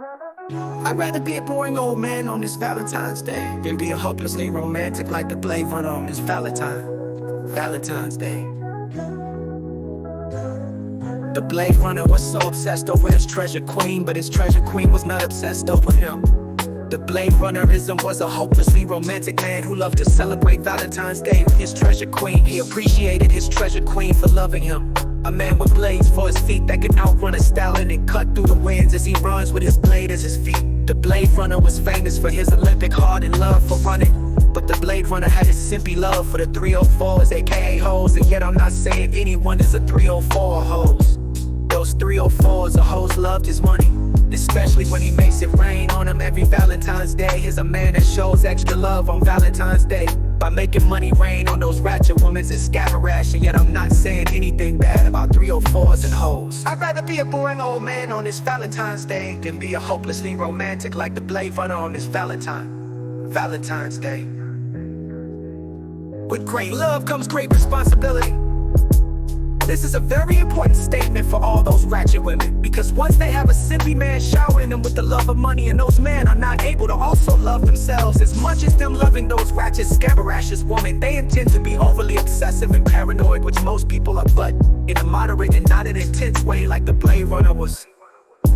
I'd rather be a boring old man on this Valentine's Day than be a hopelessly romantic like the Blade Runner on this Valentine's Day. The Blade Runner was so obsessed over his treasure queen, but his treasure queen was not obsessed over him. The Blade Runnerism was a hopelessly romantic man who loved to celebrate Valentine's Day with his treasure queen. He appreciated his treasure queen for loving him. A man with blades for his feet that can outrun a stallion and cut through the winds as he runs with his blade as his feet. The Blade Runner was famous for his Olympic heart and love for running, but the Blade Runner had his simpy love for the 304s, aka hoes. And yet I'm not saying anyone is a 304 hoes. Those 304s or hoes loved his money, especially when he makes it rain on them every Valentine's Day. He's a man that shows extra love on Valentine's Day by making money rain on those ratchet women and scabarash. And yet I'm not saying anything bad about 304s and hoes. I'd rather be a boring old man on this Valentine's Day than be a hopelessly romantic like the Blade Runner on this Valentine's Day. With great love comes great responsibility. This is a very important statement for all those ratchet women, because once they have a simpy man showering them with the love of money, and those men are not able to also love themselves as much as them loving those ratchet scabarashes women, they intend to be overly obsessive and paranoid, which most people are, but in a moderate and not an intense way like the Blade Runner was.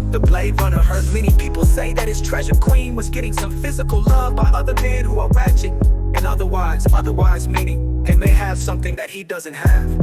The Blade Runner heard many people say that his treasure queen was getting some physical love by other men who are ratchet, and otherwise meaning they may have something that he doesn't have.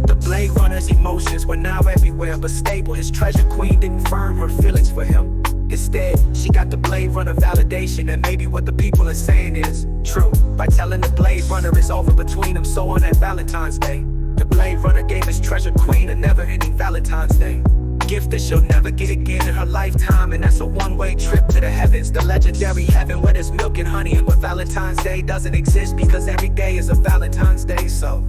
The Blade Runner's emotions were now everywhere but stable. His treasure queen didn't firm her feelings for him. Instead, she got the Blade Runner validation, and maybe what the people are saying is true by telling the Blade Runner it's over between them. So on that Valentine's Day, the Blade Runner gave his treasure queen a never-ending Valentine's Day gift that she'll never get again in her lifetime, and that's a one-way trip to the heavens, the legendary heaven where there's milk and honey, and where Valentine's Day doesn't exist because every day is a Valentine's Day. So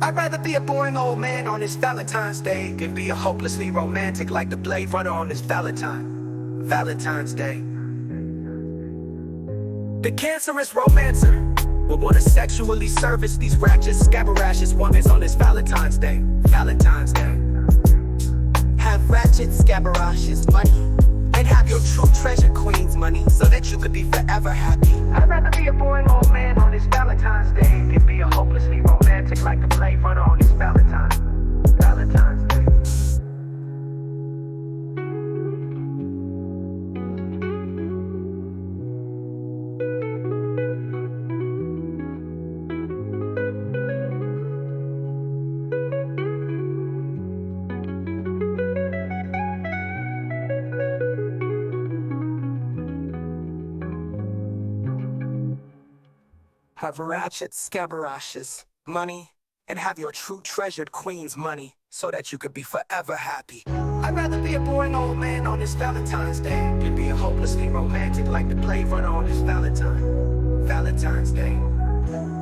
I'd rather be a boring old man on this Valentine's Day than be a hopelessly romantic like the Blade Runner on this Valentine's Day. The cancerous romancer will want to sexually service these ratchet scabarashes women on this Valentine's Day. Have ratchet scabarashes money, and have your true treasure queen's money, so that you could be forever happy. I'd rather be a boring old man on this Valentine's Day than be a hopelessly romantic like the Blade Runner on this Valentine's Day. Have ratchet scabarashes money, and have your true treasured queen's money, so that you could be forever happy. I'd rather be a boring old man on this Valentine's Day than be a hopelessly romantic like the Blade Runner on this Valentine's Day.